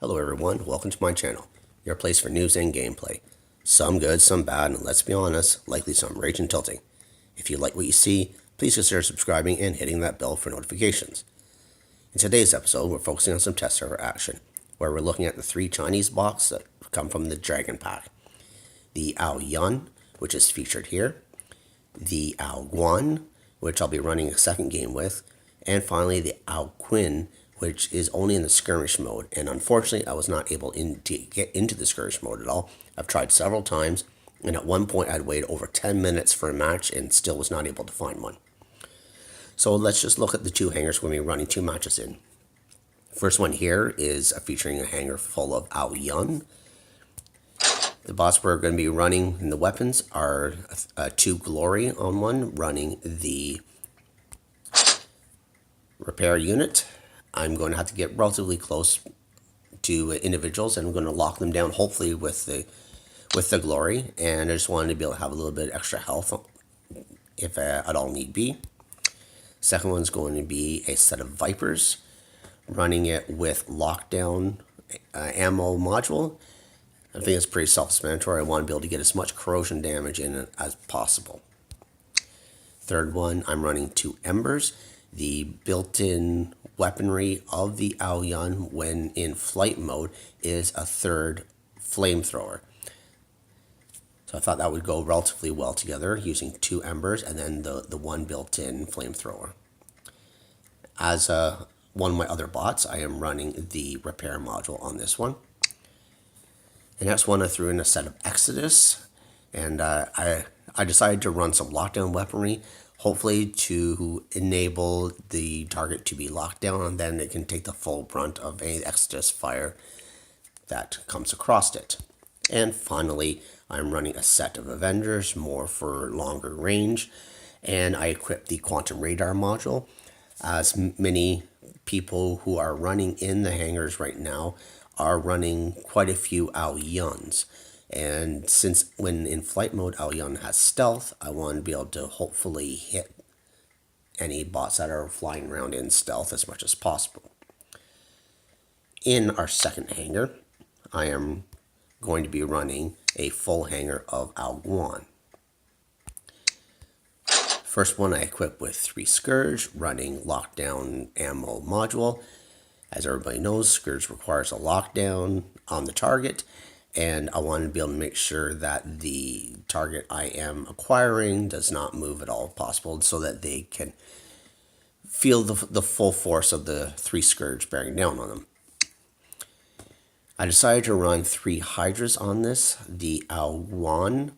Hello everyone, welcome to my channel, your place for news and gameplay. Some good, some bad, and let's be honest, likely some rage and tilting. If you like what you see, please consider subscribing and hitting that bell for notifications. In today's episode, we're focusing on some test server action, where we're looking at the 3 Chinese box that come from the Dragon Pack. The Ao Jun, which is featured here, the Ao Guan, which I'll be running a second game with, and finally the Ao Qin, which is only in the skirmish mode, and unfortunately I was not able to get into the skirmish mode at all. I've tried several times, and at one point I'd waited over 10 minutes for a match and still was not able to find one. So let's just look at the 2 hangers we're going to be running 2 matches in. First one here is featuring a hanger full of Ao Jun. The bots we're going to be running in the weapons are 2 Glory on one, running the repair unit. I'm going to have to get relatively close to individuals, and I'm going to lock them down, hopefully with the Glory. And I just wanted to be able to have a little bit extra health if at all need be. Second one's going to be a set of Vipers, running it with lockdown ammo module. I think it's pretty self-explanatory. I want to be able to get as much corrosion damage in it as possible. Third one, I'm running 2 Embers. The built-in weaponry of the Ao Jun when in flight mode is a 3rd flamethrower. So I thought that would go relatively well together, using 2 Embers and then the 1 built-in flamethrower. As one of my other bots, I am running the repair module on this one. The next one I threw in a set of Exodus, and I decided to run some lockdown weaponry, hopefully to enable the target to be locked down, and then it can take the full brunt of any Exodus fire that comes across it. And finally, I'm running a set of Avengers, more for longer range, and I equipped the Quantum Radar module. As many people who are running in the hangars right now are running quite a few Ao Juns. And since when in flight mode Ao Jun has stealth, I want to be able to hopefully hit any bots that are flying around in stealth as much as possible. In our second hanger, I am going to be running a full hanger of Ao Guan. First one I equipped with 3 Scourge, running lockdown ammo module. As everybody knows, Scourge requires a lockdown on the target, and I want to be able to make sure that the target I am acquiring does not move at all possible, so that they can feel the full force of the 3 Scourge bearing down on them. I decided to run 3 Hydras on this. The Ao Guan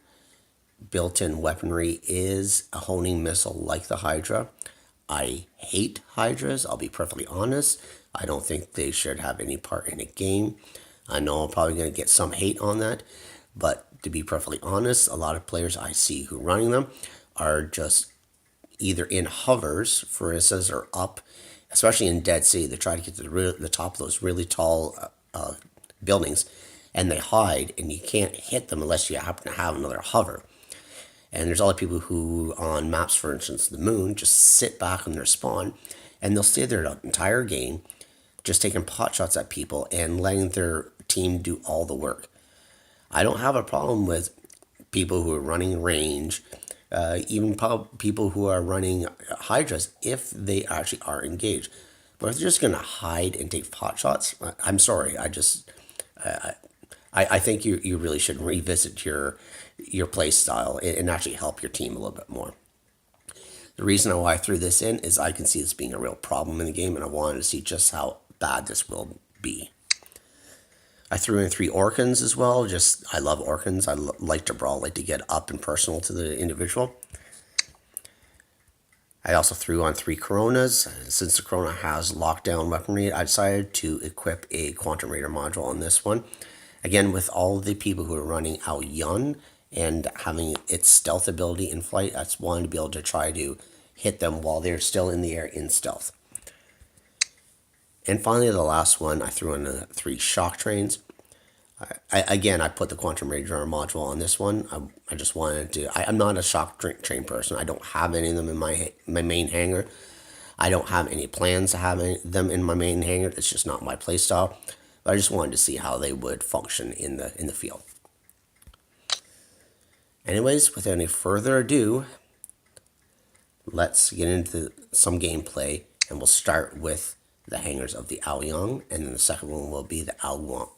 built-in weaponry is a honing missile like the Hydra. I hate Hydras, I'll be perfectly honest. I don't think they should have any part in a game. I know I'm probably going to get some hate on that, but to be perfectly honest, a lot of players I see who are running them are just either in hovers, for instance, or up, especially in Dead Sea. They try to get to the top of those really tall buildings, and they hide, and you can't hit them unless you happen to have another hover. And there's other people who, on maps, for instance, the moon, just sit back in their spawn, and they'll stay there the entire game, just taking pot shots at people and letting their team do all the work. I don't have a problem with people who are running range, even people who are running Hydras, if they actually are engaged. But if they're just going to hide and take pot shots, I'm sorry. I think you really should revisit your play style and actually help your team a little bit more. The reason why I threw this in is I can see this being a real problem in the game, and I wanted to see just how bad this will be. I threw in 3 Orkans as well. I love Orkans. I like to brawl, like to get up and personal to the individual. I also threw on 3 Coronas. Since the Corona has lockdown weaponry, I decided to equip a Quantum Radar module on this one. Again, with all the people who are running Ao Jun and having its stealth ability in flight, I just wanted to be able to try to hit them while they're still in the air in stealth. And finally, the last one, I threw in 3 Shock Trains. I put the Quantum Radar module on this one. I just wanted to. I'm not a shock train person. I don't have any of them in my main hangar. I don't have any plans to have them in my main hangar. It's just not my playstyle. But I just wanted to see how they would function in the field. Anyways, without any further ado, let's get into some gameplay, and we'll start with the hangers of the Ao Young, and then the second one will be the Ao Guang.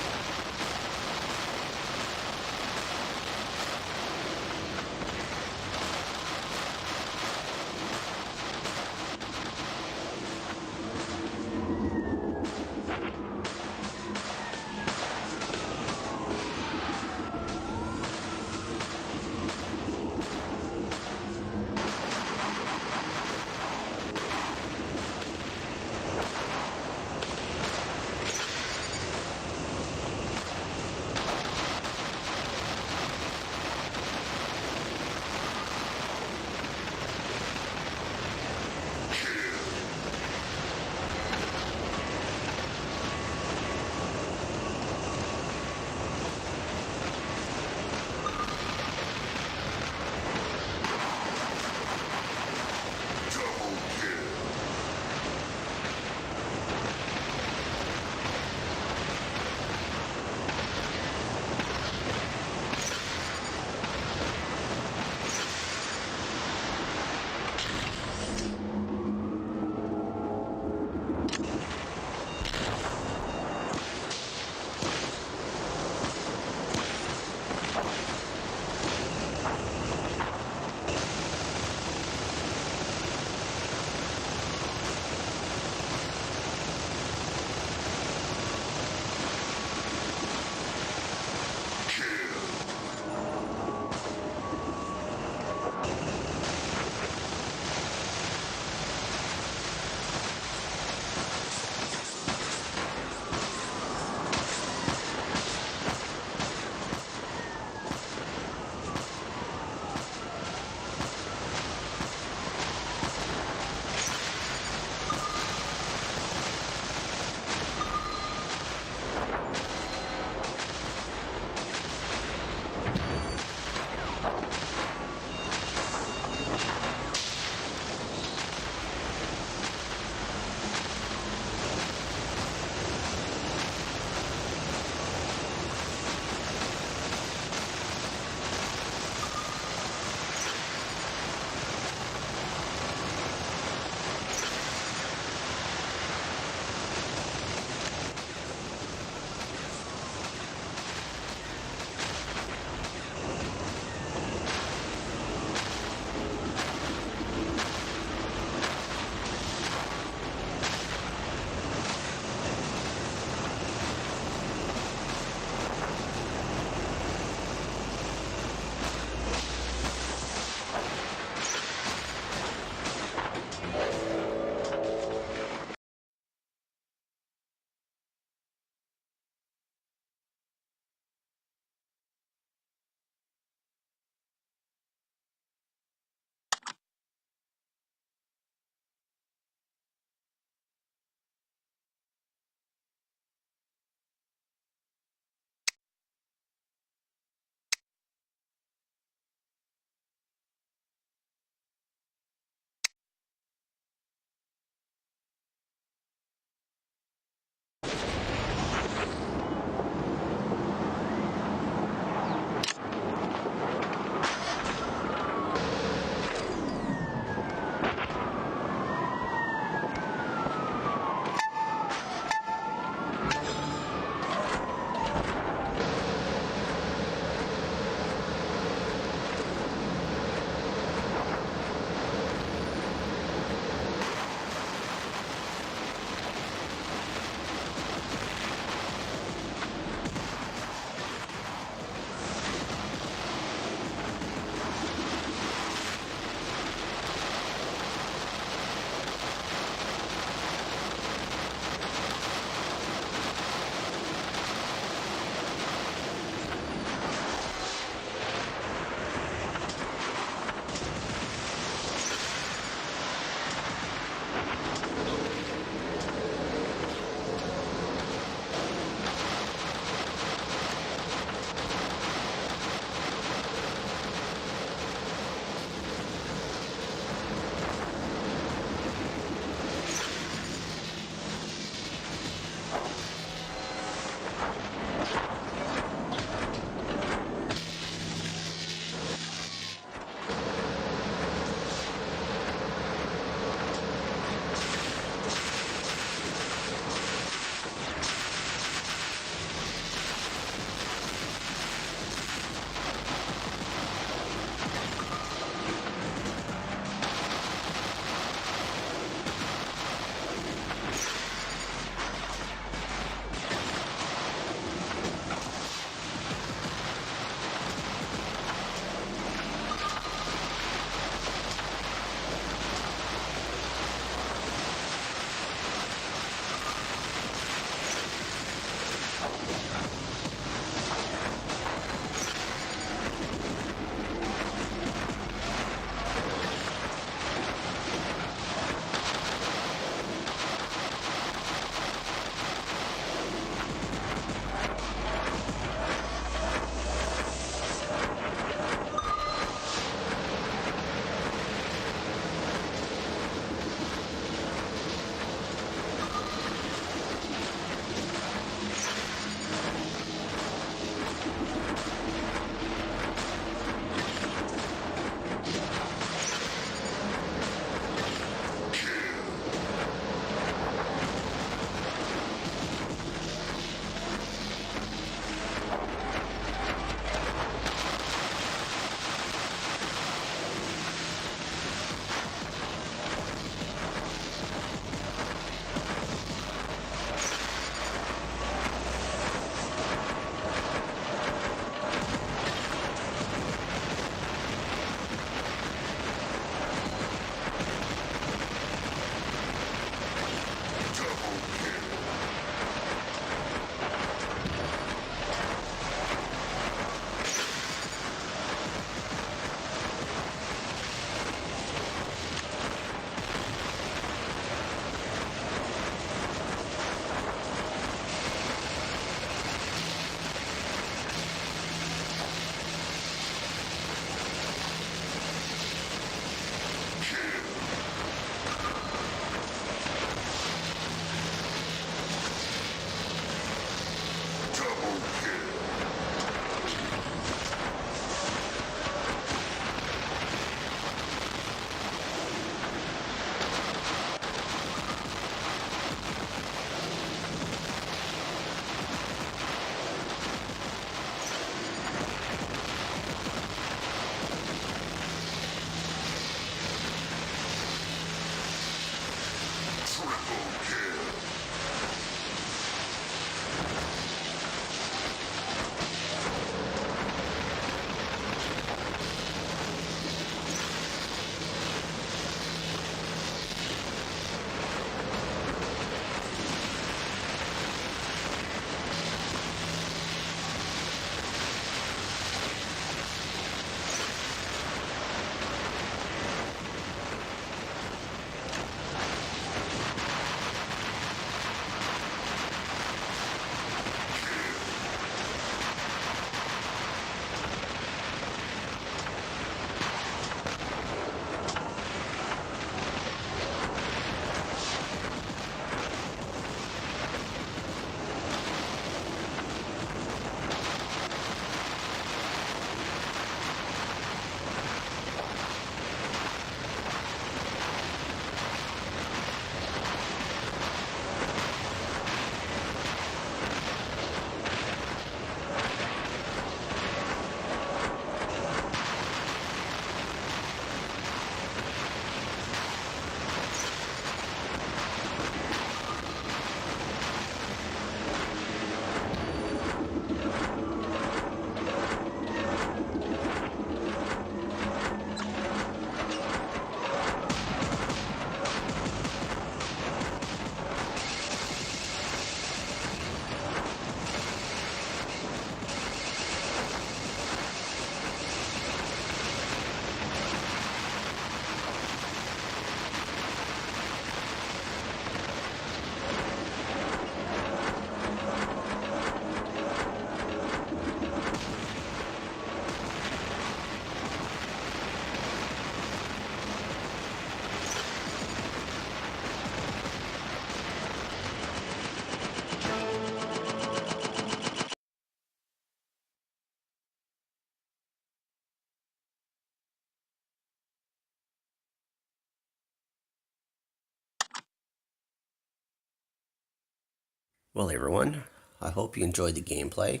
Well, everyone, I hope you enjoyed the gameplay.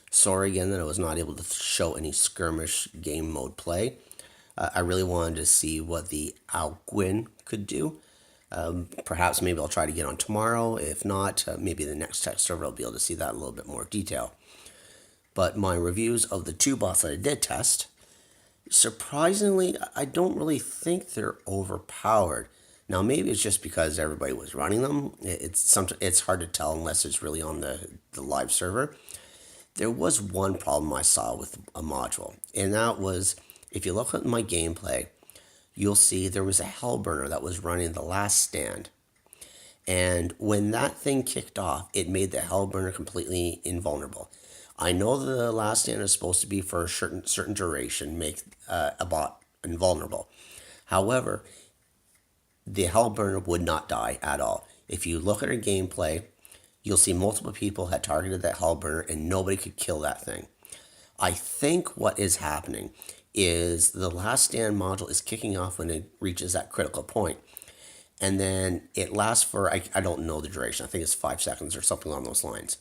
Sorry again that I was not able to show any skirmish game mode play. I really wanted to see what the Ao Qin could do. Perhaps maybe I'll try to get on tomorrow. If not, maybe the next tech server I'll be able to see that in a little bit more detail. But my reviews of the two bots that I did test, surprisingly, I don't really think they're overpowered. Now, maybe it's just because everybody was running them. It's hard to tell unless it's really on the live server. There was one problem I saw with a module, and that was, if you look at my gameplay, you'll see there was a Hellburner that was running the last stand. And when that thing kicked off, it made the Hellburner completely invulnerable. I know the last stand is supposed to be for a certain duration, make a bot invulnerable. However, the Hellburner would not die at all. If you look at her gameplay, you'll see multiple people had targeted that Hellburner and nobody could kill that thing. I think what is happening is the last stand module is kicking off when it reaches that critical point. And then it lasts for, I don't know the duration, I think it's 5 seconds or something along those lines.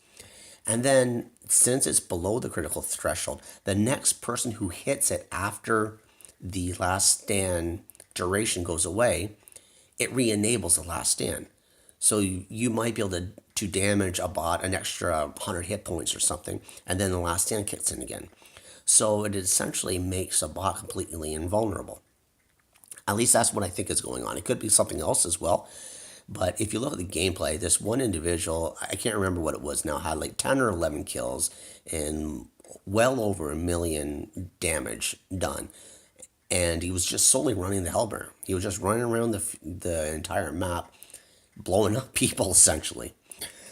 And then, since it's below the critical threshold, the next person who hits it after the last stand duration goes away, it re-enables the last stand. So you might be able to damage a bot an extra 100 hit points or something, and then the last stand kicks in again. So it essentially makes a bot completely invulnerable. At least that's what I think is going on. It could be something else as well. But if you look at the gameplay, this one individual, I can't remember what it was now, had like 10 or 11 kills and well over 1 million damage done. And he was just solely running the Hellburner. He was just running around the entire map, blowing up people essentially.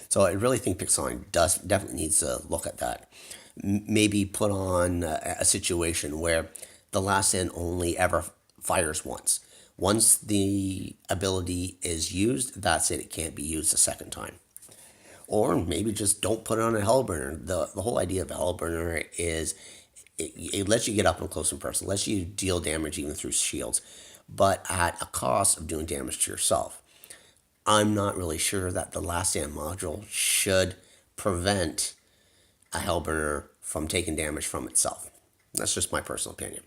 So I really think Pixonic definitely needs to look at that. Maybe put on a situation where the last stand only ever fires once. Once the ability is used, that's it. It can't be used a second time. Or maybe just don't put it on a Hellburner. The whole idea of a Hellburner is it lets you get up and close and personal, lets you deal damage even through shields, but at a cost of doing damage to yourself. I'm not really sure that the last stand module should prevent a Hellburner from taking damage from itself. That's just my personal opinion.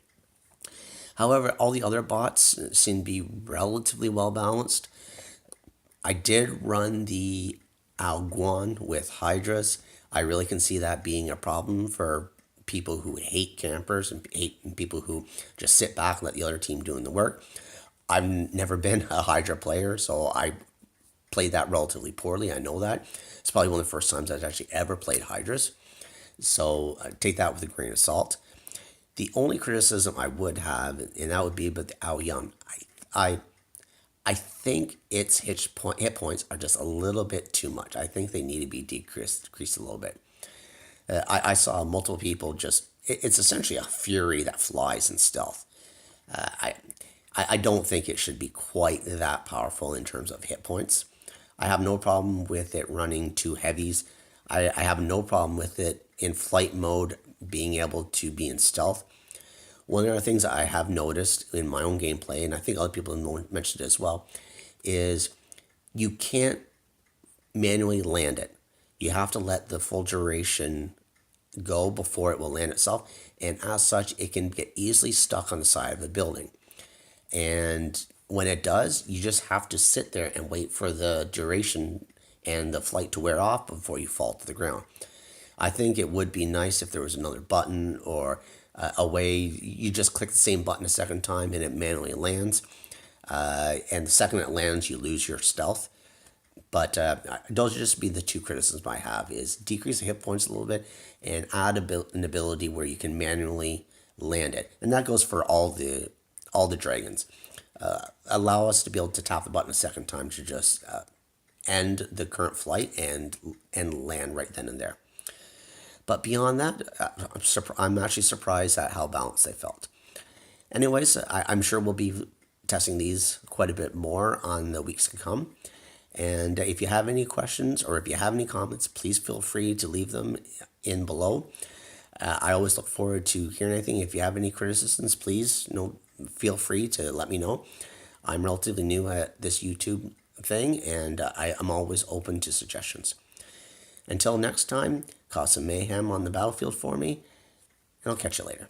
However, all the other bots seem to be relatively well balanced. I did run the Ao Guan with Hydras. I really can see that being a problem for people who hate campers and hate people who just sit back and let the other team doing the work. I've never been a Hydra player, so I played that relatively poorly. I know that. It's probably one of the first times I've actually ever played Hydras. So take that with a grain of salt. The only criticism I would have, and that would be about the Ao Jun. I, I think its hit points are just a little bit too much. I think they need to be decreased a little bit. I saw multiple people just, it's essentially a fury that flies in stealth. Uh, I, I don't think it should be quite that powerful in terms of hit points. I have no problem with it running two heavies. I have no problem with it in flight mode being able to be in stealth. One of the things I have noticed in my own gameplay, and I think other people have mentioned it as well, is you can't manually land it. You have to let the full duration go before it will land itself. And as such, it can get easily stuck on the side of a building. And when it does, you just have to sit there and wait for the duration and the flight to wear off before you fall to the ground. I think it would be nice if there was another button or a way you just click the same button a second time and it manually lands. And the second it lands, you lose your stealth. But those would just be the two criticisms I have: is decrease the hit points a little bit and add an ability where you can manually land it. And that goes for all the dragons. Allow us to be able to tap the button a second time to just end the current flight and land right then and there. But beyond that, I'm actually surprised at how balanced they felt. Anyways, I'm sure we'll be testing these quite a bit more on the weeks to come. And if you have any questions or if you have any comments, please feel free to leave them in below. I always look forward to hearing anything. If you have any criticisms, please feel free to let me know. I'm relatively new at this YouTube thing, and I am always open to suggestions. Until next time, cause some mayhem on the battlefield for me, and I'll catch you later.